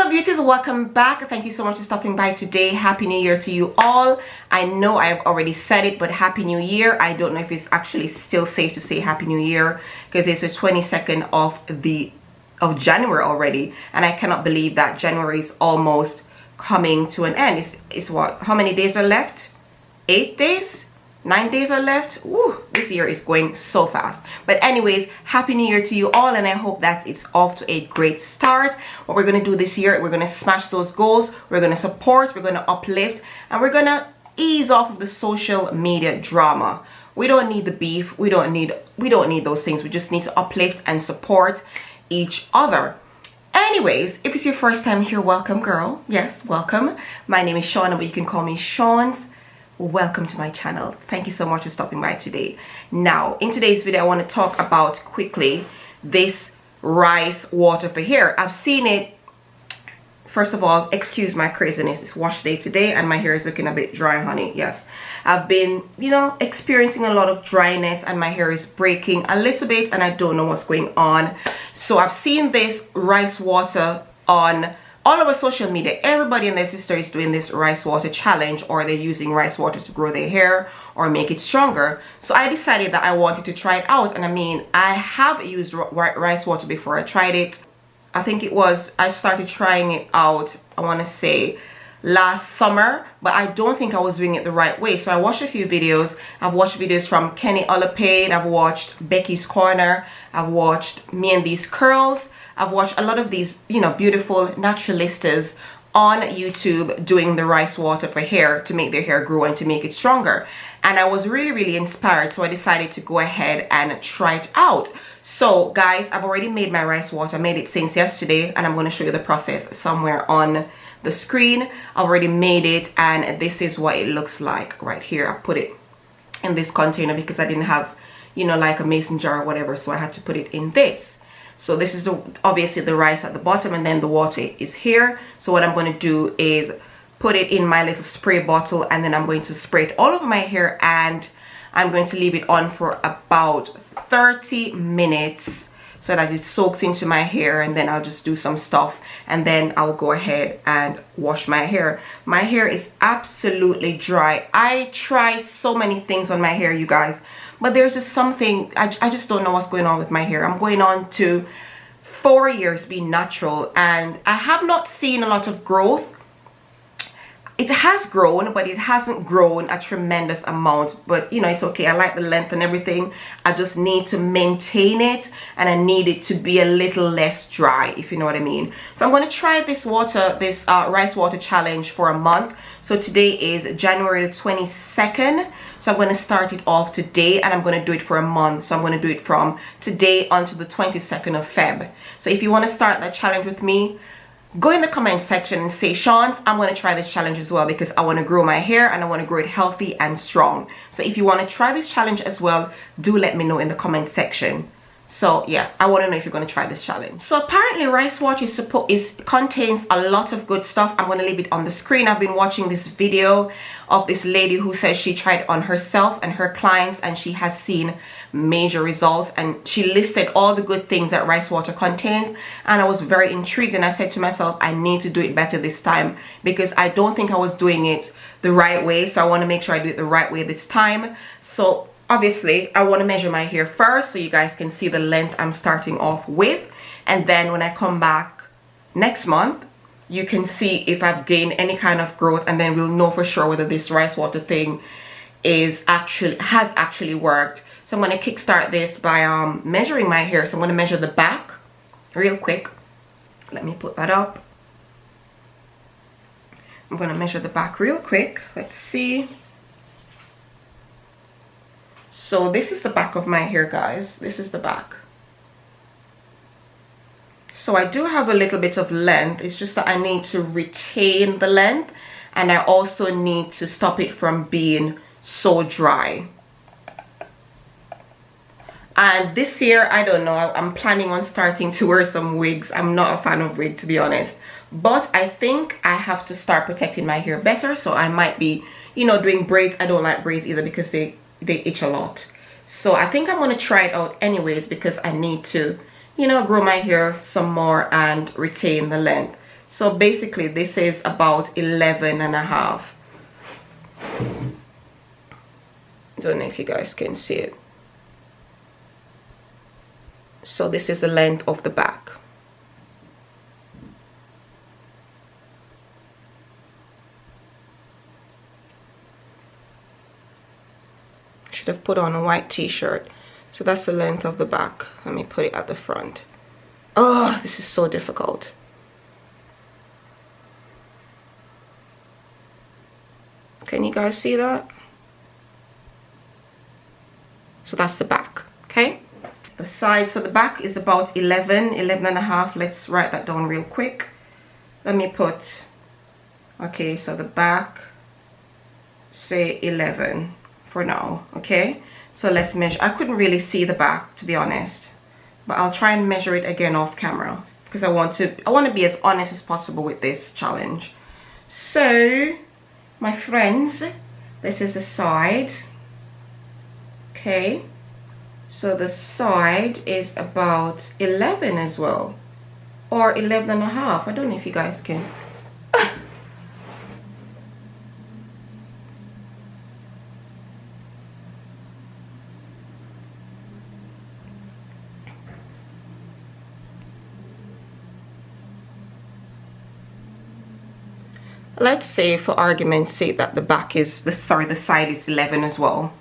Hello beauties, welcome back. Thank you so much for stopping by today. Happy New Year to you all. I know I've already said it, but Happy New Year. I don't know if it's actually still safe to say Happy New Year because it's the 22nd of January already, and I cannot believe that January is almost coming to an end. It's what, how many days are left? 8 days? 9 days are left. Woo, this year is going so fast. But anyways, Happy New Year to you all, and I hope that it's off to a great start. What we're going to do this year, we're going to smash those goals, we're going to support, we're going to uplift, and we're going to ease off of the social media drama. We don't need the beef, we don't need those things. We just need to uplift and support each other. Anyways, if it's your first time here, welcome girl. Yes, welcome. My name is Shauna, but you can call me Shaunz. Welcome to my channel. Thank you so much for stopping by today. Now, in today's video, I want to talk about quickly this rice water for hair. I've seen it. First of all, excuse my craziness. It's wash day today and my hair is looking a bit dry, honey. Yes, I've been, experiencing a lot of dryness and my hair is breaking a little bit and I don't know what's going on. So I've seen this rice water on all over social media. Everybody and their sister is doing this rice water challenge, or they're using rice water to grow their hair or make it stronger. So I decided that I wanted to try it out. And I mean, I have used rice water before. I tried it. I think I started trying it out, I want to say last summer, but I don't think I was doing it the right way. So I watched a few videos. I've watched videos from Olapade. I've watched BeckisCorner. I've watched MeandtheseCurls. I've watched a lot of these, beautiful naturalistas on YouTube doing the rice water for hair to make their hair grow and to make it stronger. And I was really, really inspired. So I decided to go ahead and try it out. So guys, I've already made my rice water. I made it since yesterday and I'm going to show you the process somewhere on the screen. I already made it and this is what it looks like right here. I put it in this container because I didn't have, like a mason jar or whatever. So I had to put it in this. So this is obviously the rice at the bottom and then the water is here. So what I'm going to do is put it in my little spray bottle and then I'm going to spray it all over my hair and I'm going to leave it on for about 30 minutes so that it soaks into my hair, and then I'll just do some stuff and then I'll go ahead and wash my hair. My hair is absolutely dry. I try so many things on my hair, you guys, but there's just something, I just don't know what's going on with my hair. I'm going on to 4 years being natural and I have not seen a lot of growth. It has grown, but it hasn't grown a tremendous amount. But it's okay. I like the length and everything. I just need to maintain it and I need it to be a little less dry, if you know what I mean. So I'm going to try this rice water challenge for a month. So today is January the 22nd. So I'm going to start it off today and I'm going to do it for a month. So I'm going to do it from today until the 22nd of Feb. So if you want to start that challenge with me, go in the comment section and say, Shaunz, I'm going to try this challenge as well because I want to grow my hair and I want to grow it healthy and strong. So if you want to try this challenge as well, do let me know in the comment section. So yeah, I want to know if you're going to try this challenge. So apparently rice water contains a lot of good stuff. I'm going to leave it on the screen. I've been watching this video of this lady who says she tried it on herself and her clients and she has seen major results, and she listed all the good things that rice water contains, and I was very intrigued and I said to myself, I need to do it better this time because I don't think I was doing it the right way. So I want to make sure I do it the right way this time. So obviously I want to measure my hair first so you guys can see the length I'm starting off with, and then when I come back next month you can see if I've gained any kind of growth, and then we'll know for sure whether this rice water thing has actually worked. So I'm going to kickstart this by measuring my hair. So I'm going to measure the back real quick. Let me put that up. I'm going to measure the back real quick. Let's see. So this is the back of my hair, guys. This is the back. So I do have a little bit of length. It's just that I need to retain the length and I also need to stop it from being so dry. And this year, I don't know, I'm planning on starting to wear some wigs. I'm not a fan of wig, to be honest, but I think I have to start protecting my hair better. So I might be, doing braids. I don't like braids either because they itch a lot. So I think I'm going to try it out anyways because I need to, grow my hair some more and retain the length. So basically this is about 11 and a half. Don't know if you guys can see it. So this is the length of the back. Should have put on a white t-shirt. So that's the length of the back. Let me put it at the front. Oh, this is so difficult. Can you guys see that? So that's the back, okay? The side, so the back is about 11 and a half. Let's write that down real quick. Let me put, okay, so the back, say 11 for now, okay? So let's measure. I couldn't really see the back, to be honest, but I'll try and measure it again off camera because I want to be as honest as possible with this challenge. So my friends, this is the side. Okay, so the side is about 11 as well, or 11 and a half. I don't know if you guys can. Let's say for argument's sake that the back is the side is 11 as well.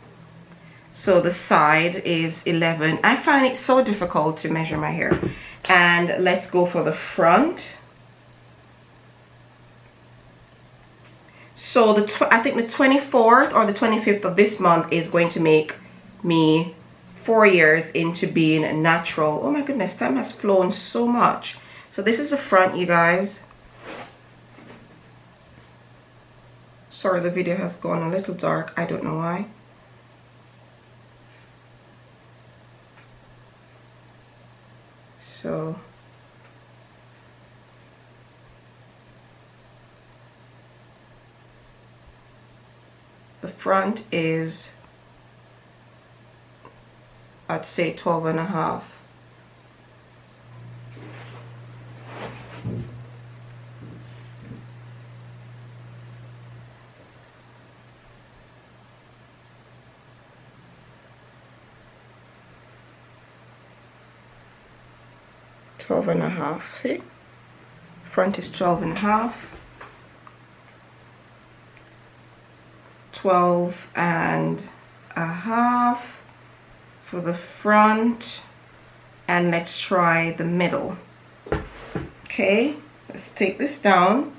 So the side is 11. I find it so difficult to measure my hair. And let's go for the front. So I think the 24th or the 25th of this month is going to make me 4 years into being natural. Oh my goodness, time has flown so much. So this is the front, you guys. Sorry, the video has gone a little dark. I don't know why. So the front is, I'd say 12 and a half. And a half. See, front is 12 and a half, 12 and a half for the front, and let's try the middle. Okay, let's take this down.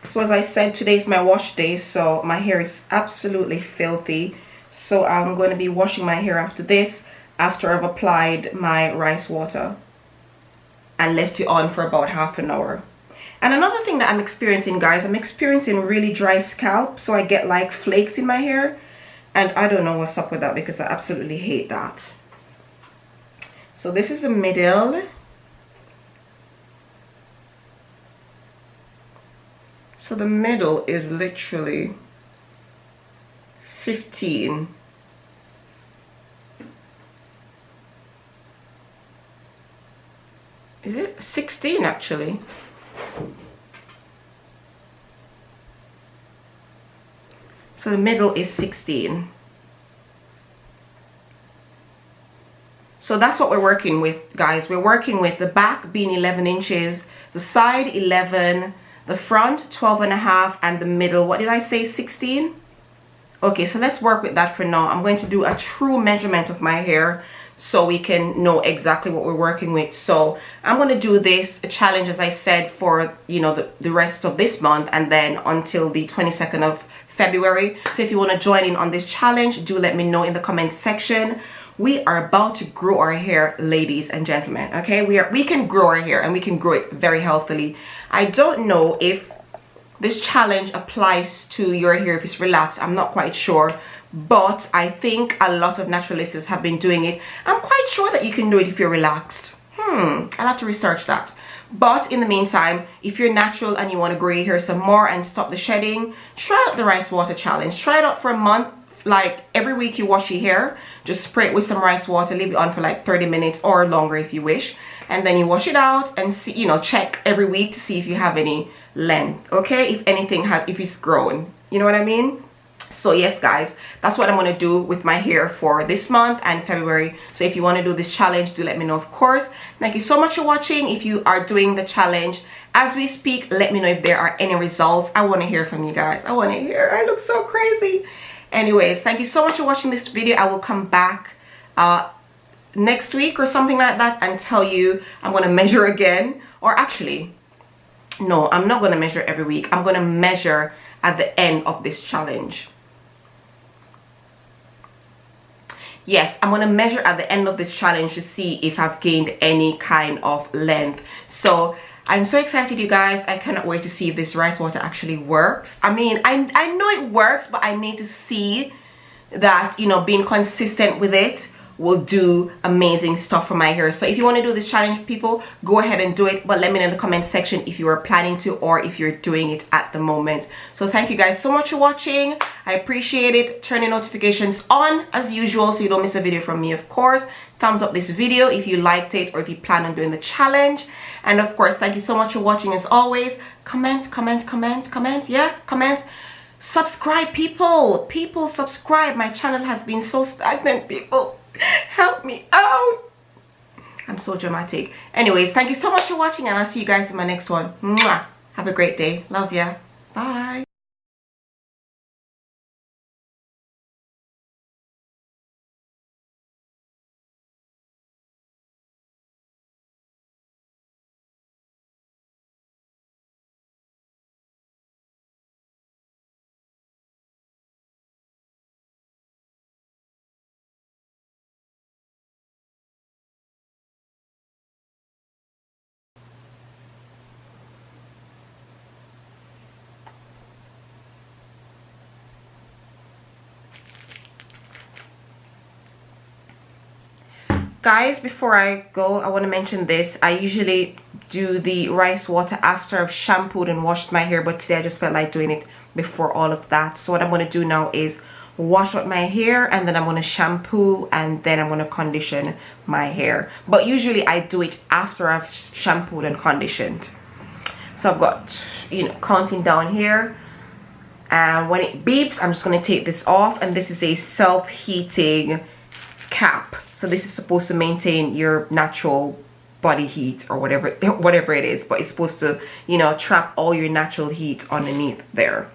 So as I said, today is my wash day, so my hair is absolutely filthy, so I'm going to be washing my hair after this, after I've applied my rice water and left it on for about half an hour. And another thing that I'm experiencing, guys, I'm experiencing really dry scalp, so I get like flakes in my hair, and I don't know what's up with that because I absolutely hate that. So this is the middle. So the middle is literally 15. Is it 16 actually? So the middle is 16. So that's what we're working with, guys. We're working with the back being 11 inches, the side 11, the front 12 and a half, and the middle, what did I say, 16? Okay, so let's work with that for now. I'm going to do a true measurement of my hair so we can know exactly what we're working with. So I'm going to do this challenge, as I said, for, you know, the rest of this month, and then until the 22nd of February. So if you want to join in on this challenge, do let me know in the comments section. We are about to grow our hair, ladies and gentlemen. Okay, we can grow our hair, and we can grow it very healthily. I don't know if this challenge applies to your hair if it's relaxed. I'm not quite sure, but I think a lot of naturalistas have been doing it. I'm quite sure that you can do it if you're relaxed. I'll have to research that. But in the meantime, if you're natural and you want to grow your hair some more and stop the shedding, try out the rice water challenge. Try it out for a month. Like every week you wash your hair, just spray it with some rice water, leave it on for like 30 minutes or longer if you wish, and then you wash it out and see, you know, check every week to see if you have any length, okay, if anything has, if it's growing, you know what I mean? So yes guys, that's what I'm going to do with my hair for this month and February. So if you want to do this challenge, do let me know, of course. Thank you so much for watching. If you are doing the challenge as we speak, let me know if there are any results. I want to hear from you guys. I want to hear. I look so crazy. Anyways, thank you so much for watching this video. I will come back next week or something like that and tell you. I'm going to measure again, or actually no, I'm not going to measure every week. I'm going to measure at the end of this challenge. Yes, I'm going to measure at the end of this challenge to see if I've gained any kind of length. So I'm so excited, you guys. I cannot wait to see if this rice water actually works. I mean, I know it works, but I need to see that, you know, being consistent with it will do amazing stuff for my hair. So if you want to do this challenge, people, go ahead and do it, but let me know in the comment section if you are planning to or if you're doing it at the moment. So thank you guys so much for watching. I appreciate it. Turn your notifications on as usual so you don't miss a video from me, of course. Thumbs up this video if you liked it or if you plan on doing the challenge. And of course, thank you so much for watching as always. Comment, yeah, comment. Subscribe, people, subscribe. My channel has been so stagnant, people. Help me out. I'm so dramatic. Anyways, thank you so much for watching, and I'll see you guys in my next one. Mwah. Have a great day. Love ya. Bye. Guys, before I go, I want to mention this. I usually do the rice water after I've shampooed and washed my hair, but today I just felt like doing it before all of that. So what I'm going to do now is wash out my hair, and then I'm going to shampoo, and then I'm going to condition my hair. But usually I do it after I've shampooed and conditioned. So I've got, you know, counting down here, and when it beeps, I'm just going to take this off. And this is a self-heating cap. So this is supposed to maintain your natural body heat or whatever it is, but it's supposed to, you know, trap all your natural heat underneath there.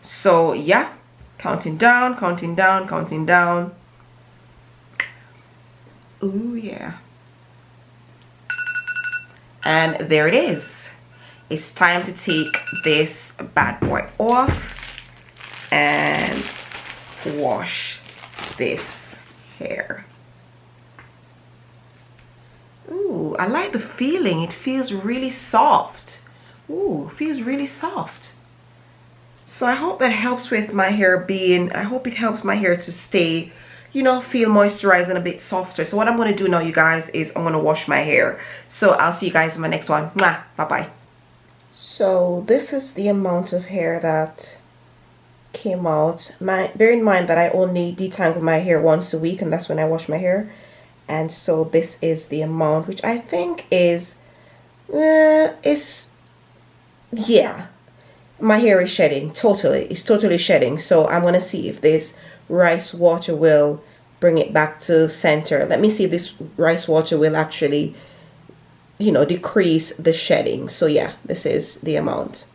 So yeah, counting down. Ooh yeah. And there it is. It's time to take this bad boy off and wash this hair. Ooh, I like the feeling. It feels really soft. Ooh, feels really soft. So I hope that helps with my hair being, I hope it helps my hair to stay, you know, feel moisturized and a bit softer. So what I'm going to do now, you guys, is I'm going to wash my hair. So I'll see you guys in my next one. Mwah, bye-bye. So this is the amount of hair that came out. Bear in mind that I only detangle my hair once a week, and that's when I wash my hair. And so this is the amount, which I think is yeah, my hair is shedding totally. It's totally shedding. So I'm gonna see if this rice water will bring it back to center. Let me see if this rice water will actually, you know, decrease the shedding. So yeah, this is the amount.